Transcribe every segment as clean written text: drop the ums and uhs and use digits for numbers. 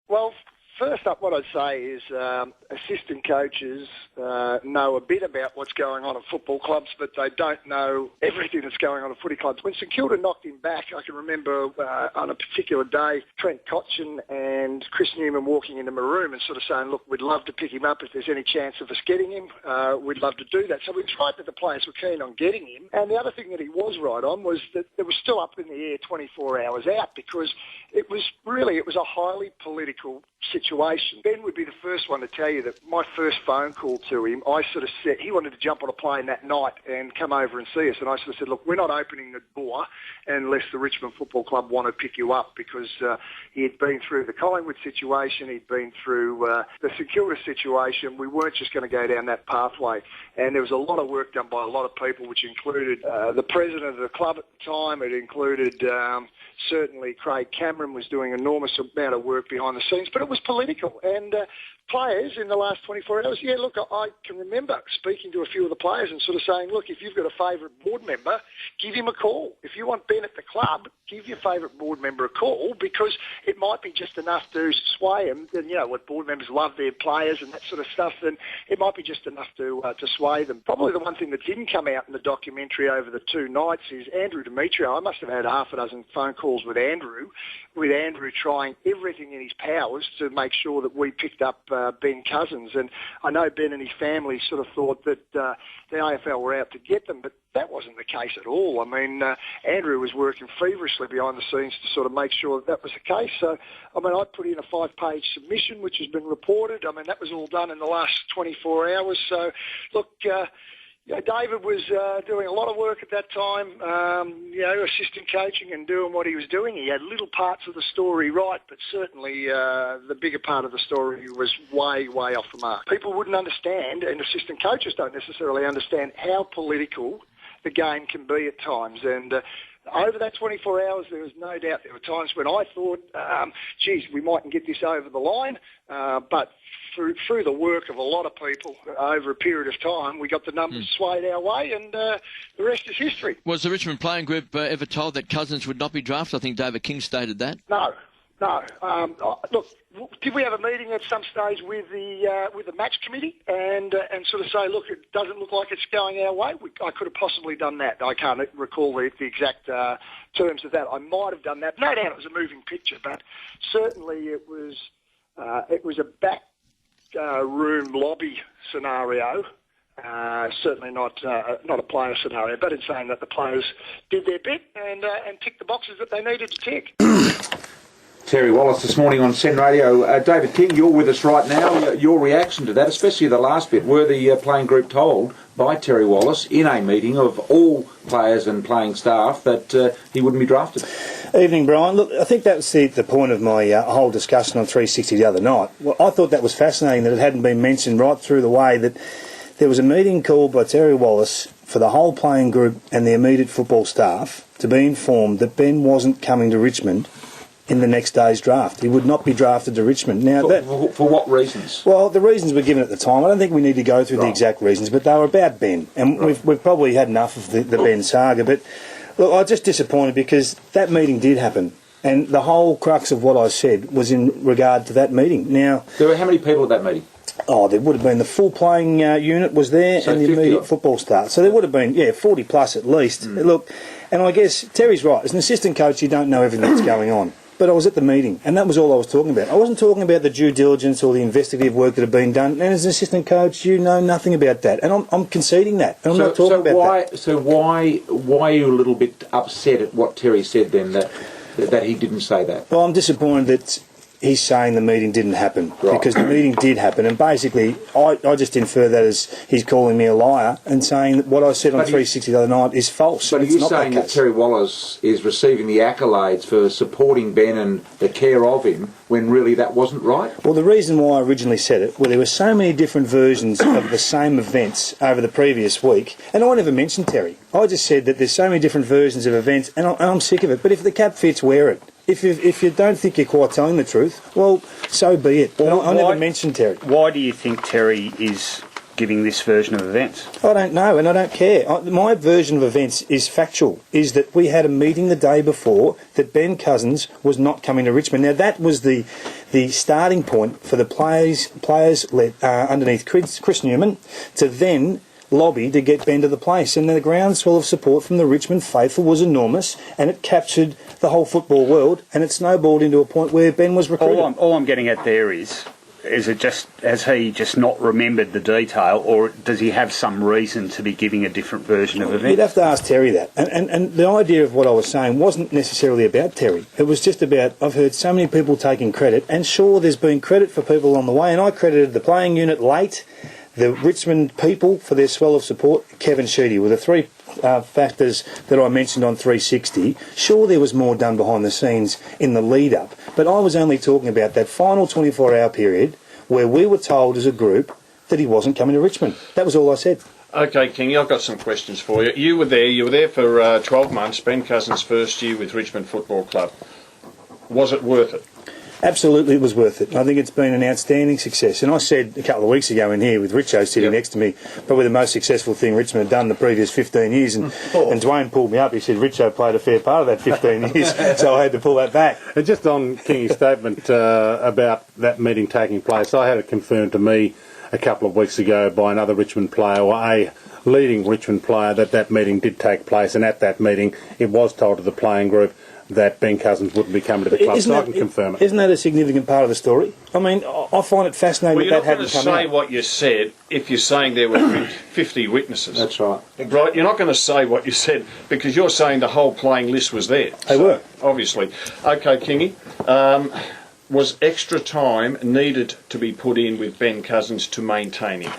Well, first up, what I'd say is assistant coaches know a bit about what's going on at football clubs, but they don't know everything that's going on at footy clubs. When St Kilda knocked him back, I can remember on a particular day, Trent Cotchin and Chris Newman walking into my room and sort of saying, look, we'd love to pick him up if there's any chance of us getting him. We'd love to do that. So we tried that the players were keen on getting him. And the other thing that he was right on was that it was still up in the air 24 hours out, because it was a highly political situation. Ben would be the first one to tell you that my first phone call to him, I sort of said, he wanted to jump on a plane that night and come over and see us. And I sort of said, look, we're not opening the door unless the Richmond Football Club want to pick you up, because he had been through the Collingwood situation, he'd been through the St Kilda situation. We weren't just going to go down that pathway. And there was a lot of work done by a lot of people, which included the president of the club at the time. It included certainly Craig Cameron was doing an enormous amount of work behind the scenes, but it was political. And players in the last 24 hours, I can remember speaking to a few of the players and sort of saying, look, if you've got a favourite board member, give him a call. If you want Ben at the club, give your favourite board member a call, because it might be just enough to sway them. And, what board members love their players and that sort of stuff, then it might be just enough to sway them. Probably the one thing that didn't come out in the documentary over the two nights is Andrew Demetrio. I must have had half a dozen phone calls with Andrew trying everything in his powers to make sure that we picked up Ben Cousins. And I know Ben and his family sort of thought that the AFL were out to get them, but that wasn't the case at all. I mean, Andrew was working feverishly behind the scenes to sort of make sure that was the case. So, I mean, I put in a 5-page submission, which has been reported. I mean, that was all done in the last 24 hours. So, look, David was doing a lot of work at that time, assistant coaching and doing what he was doing. He had little parts of the story right, but certainly the bigger part of the story was way, way off the mark. People wouldn't understand, and assistant coaches don't necessarily understand, how political the game can be at times. And over that 24 hours, there was no doubt there were times when I thought, we mightn't get this over the line, but through the work of a lot of people over a period of time, we got the numbers swayed our way, and the rest is history. Was the Richmond playing group ever told that Cousins would not be drafted? I think David King stated that. No. Look, did we have a meeting at some stage with the match committee and sort of say, look, it doesn't look like it's going our way? I could have possibly done that. I can't recall the exact terms of that. I might have done that. No doubt it was a moving picture, but certainly it was a back room lobby scenario. Certainly not a player scenario, but in saying that the players did their bit and ticked the boxes that they needed to tick. Terry Wallace this morning on SEN Radio. David King, you're with us right now. Your reaction to that, especially the last bit, were the playing group told by Terry Wallace in a meeting of all players and playing staff that he wouldn't be drafted? Evening, Brian. Look, I think that's the point of my whole discussion on 360 the other night. Well, I thought that was fascinating that it hadn't been mentioned right through the way, that there was a meeting called by Terry Wallace for the whole playing group and the immediate football staff to be informed that Ben wasn't coming to Richmond in the next day's draft. He would not be drafted to Richmond. Now, for what reasons? Well, the reasons were given at the time. I don't think we need to go through the exact reasons, but they were about Ben. And we've probably had enough of the Ben saga. But look, I was just disappointed because that meeting did happen. And the whole crux of what I said was in regard to that meeting. Now, there were how many people at that meeting? Oh, there would have been the full playing unit was there, so and the immediate football staff. So there would have been, 40 plus at least. Look, and I guess Terry's right. As an assistant coach, you don't know everything that's going on. But I was at the meeting, and that was all I was talking about. I wasn't talking about the due diligence or the investigative work that had been done. And as an assistant coach, you know nothing about that. And I'm conceding that. And I'm not talking about that. So why are you a little bit upset at what Terry said then, that he didn't say that? Well, I'm disappointed that he's saying the meeting didn't happen, because the meeting did happen, and basically I just infer that as he's calling me a liar and saying that what I said on 360 the other night is false. But are you saying that Terry Wallace is receiving the accolades for supporting Ben and the care of him when really that wasn't right? Well, the reason why I originally said it, there were so many different versions of the same events over the previous week, and I never mentioned Terry. I just said that there's so many different versions of events, and I'm sick of it. But if the cap fits, wear it. If you don't think you're quite telling the truth, well, so be it. Well, I never mentioned Terry. Why do you think Terry is giving this version of events? I don't know, and I don't care. My version of events is factual, is that we had a meeting the day before that Ben Cousins was not coming to Richmond. Now, that was the starting point for the players underneath Chris Newman to then lobby to get Ben to the place. And the groundswell of support from the Richmond faithful was enormous, and it captured the whole football world, and it snowballed into a point where Ben was recruited. All I'm getting at there is it just, has he just not remembered the detail, or does he have some reason to be giving a different version of events? You'd have to ask Terry that. And the idea of what I was saying wasn't necessarily about Terry. It was just about, I've heard so many people taking credit, and sure, there's been credit for people on the way, and I credited the playing unit late, the Richmond people for their swell of support, Kevin Sheedy, were the three factors that I mentioned on 360. Sure, there was more done behind the scenes in the lead-up, but I was only talking about that final 24-hour period where we were told as a group that he wasn't coming to Richmond. That was all I said. OK, Kingy, I've got some questions for you. You were there for 12 months, Ben Cousins' first year with Richmond Football Club. Was it worth it? Absolutely, it was worth it. I think it's been an outstanding success. And I said a couple of weeks ago in here with Richo sitting next to me, probably the most successful thing Richmond had done the previous 15 years. And Dwayne pulled me up. He said Richo played a fair part of that 15 years, so I had to pull that back. And just on Kingy's statement about that meeting taking place, I had it confirmed to me a couple of weeks ago by another Richmond player, or a leading Richmond player, that meeting did take place. And at that meeting, it was told to the playing group that Ben Cousins wouldn't be coming to the club, so I can confirm it. Isn't that a significant part of the story? I mean, I find it fascinating that hadn't come out. You're not going to say what you said if you're saying there were 50 witnesses. That's right. Right, you're not going to say what you said because you're saying the whole playing list was there. They were. Obviously. OK, Kingy, was extra time needed to be put in with Ben Cousins to maintain him?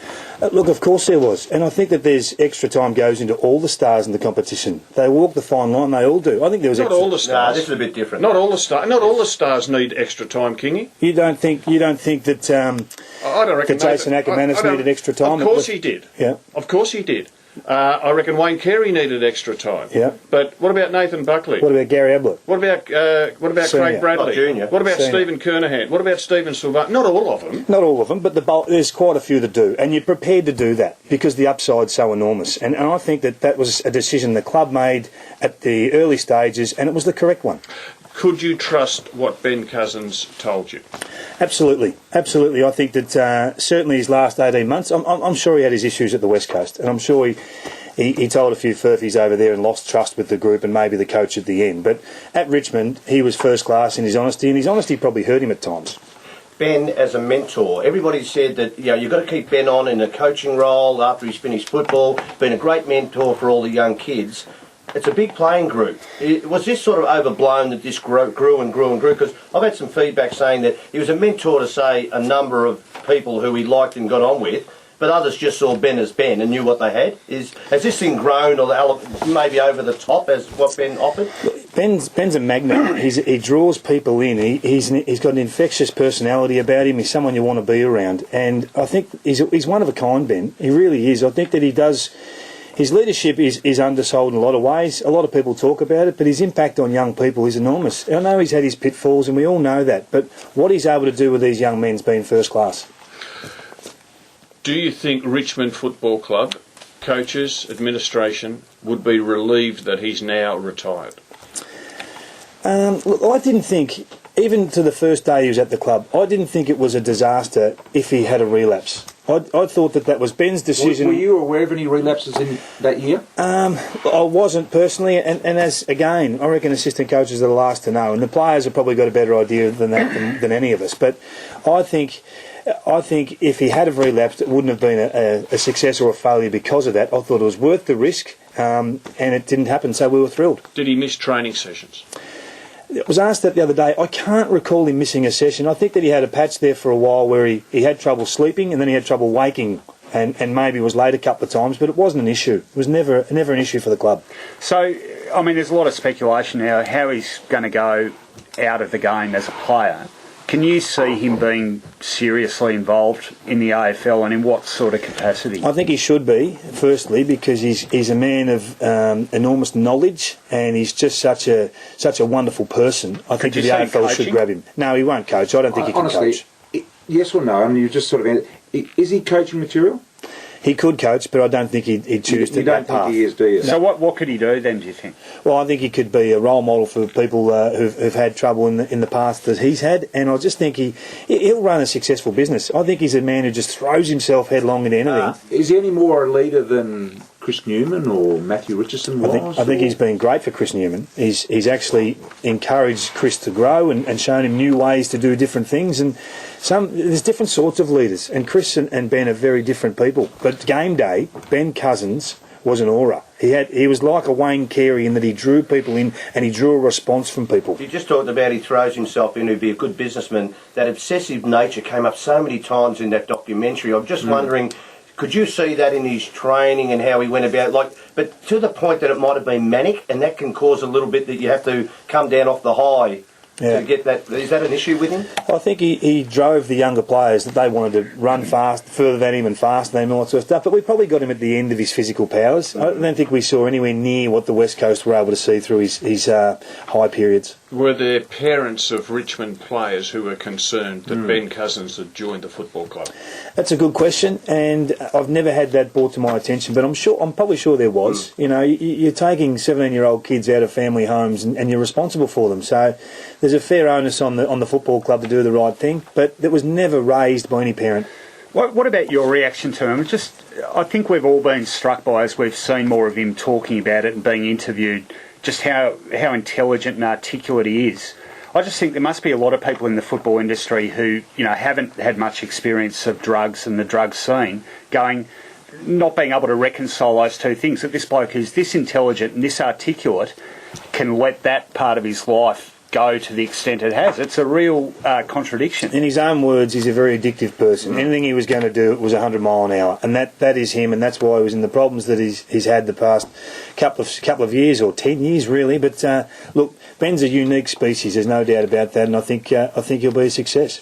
Look, of course there was, and I think that there's extra time goes into all the stars in the competition. They walk the fine line, they all do. I think there was not extra... all the stars. This is a bit different. Not all the stars need extra time, Kingy. You don't think that I don't reckon that Jason Ackermanis needed extra time? Of course he did. Yeah. Of course he did. I reckon Wayne Carey needed extra time. Yeah. But what about Nathan Buckley? What about Gary Ablett? What about Craig Bradley? Not junior. What about Senior. Stephen Kernahan? What about Stephen Silva? Not all of them. Not all of them, but there's quite a few that do, and you're prepared to do that because the upside's so enormous. And I think that was a decision the club made at the early stages, and it was the correct one. Could you trust what Ben Cousins told you? Absolutely, absolutely. I think that certainly his last 18 months, I'm sure he had his issues at the West Coast, and I'm sure he told a few furfies over there and lost trust with the group and maybe the coach at the end. But at Richmond, he was first class in his honesty, and his honesty probably hurt him at times. Ben as a mentor, everybody said that you've got to keep Ben on in a coaching role after he's finished football, been a great mentor for all the young kids. It's a big playing group. Was this sort of overblown that this grew and grew and grew? Because I've had some feedback saying that he was a mentor to, say, a number of people who he liked and got on with, but others just saw Ben as Ben and knew what they had. Has this thing grown or maybe over the top as what Ben offered? Ben's a magnet. He draws people in. He's got an infectious personality about him. He's someone you want to be around. And I think he's one of a kind, Ben. He really is. I think that he does... His leadership is undersold in a lot of ways. A lot of people talk about it, but his impact on young people is enormous. I know he's had his pitfalls, and we all know that, but what he's able to do with these young men's been first class. Do you think Richmond Football Club, coaches, administration, would be relieved that he's now retired? Look, I didn't think, even to the first day he was at the club, I didn't think it was a disaster if he had a relapse. I thought that was Ben's decision. Were you aware of any relapses in that year? I wasn't personally, and as again, I reckon assistant coaches are the last to know, and the players have probably got a better idea than that than any of us. But I think if he had have relapsed, it wouldn't have been a success or a failure because of that. I thought it was worth the risk, and it didn't happen, so we were thrilled. Did he miss training sessions? I was asked that the other day. I can't recall him missing a session. I think that he had a patch there for a while where he had trouble sleeping and then he had trouble waking and maybe was late a couple of times, but it wasn't an issue. It was never an issue for the club. So, I mean, there's a lot of speculation now how he's going to go out of the game as a player. Can you see him being seriously involved in the AFL and in what sort of capacity? I think he should be, firstly, because he's a man of enormous knowledge and he's just such a wonderful person. I think the AFL should grab him. No, he won't coach. I don't think he can coach. Yes or no? And you just sort of... Is he coaching material? He could coach, but I don't think he'd choose to. You don't think he is, do you? So what could he do then, do you think? Well, I think he could be a role model for people who've had trouble in the past that he's had, and I just think he'll run a successful business. I think he's a man who just throws himself headlong into anything. Is he any more a leader than Chris Newman or Matthew Richardson was? I think he's been great for Chris Newman. He's actually encouraged Chris to grow and shown him new ways to do different things. And there's different sorts of leaders, and Chris and Ben are very different people. But game day, Ben Cousins was an aura. He was like a Wayne Carey in that he drew people in and he drew a response from people. You just talked about he throws himself in to be a good businessman. That obsessive nature came up so many times in that documentary. I'm just wondering, could you see that in his training and how he went about, but to the point that it might have been manic, and that can cause a little bit that you have to come down off the high to get that. Is that an issue with him? I think he drove the younger players that they wanted to run fast, further than him and faster than him, all that sort of stuff. But we probably got him at the end of his physical powers. I don't think we saw anywhere near what the West Coast were able to see through his high periods. Were there parents of Richmond players who were concerned that Ben Cousins had joined the football club? That's a good question, and I've never had that brought to my attention, but I'm probably sure there was. You know, you're taking 17-year-old kids out of family homes and you're responsible for them. So there's a fair onus on the football club to do the right thing, but that was never raised by any parent. What about your reaction to him? I think we've all been struck by, as we've seen more of him talking about it and being interviewed, just how intelligent and articulate he is. I just think there must be a lot of people in the football industry who, haven't had much experience of drugs and the drug scene, not being able to reconcile those two things. That this bloke who's this intelligent and this articulate can let that part of his life go to the extent it has. It's a real contradiction. In his own words, he's a very addictive person. Anything he was going to do, it was 100 mile an hour, and that is him, and that's why he was in the problems that he's had the past couple of years, or 10 years really. But look, Ben's a unique species. There's no doubt about that, and I think he'll be a success.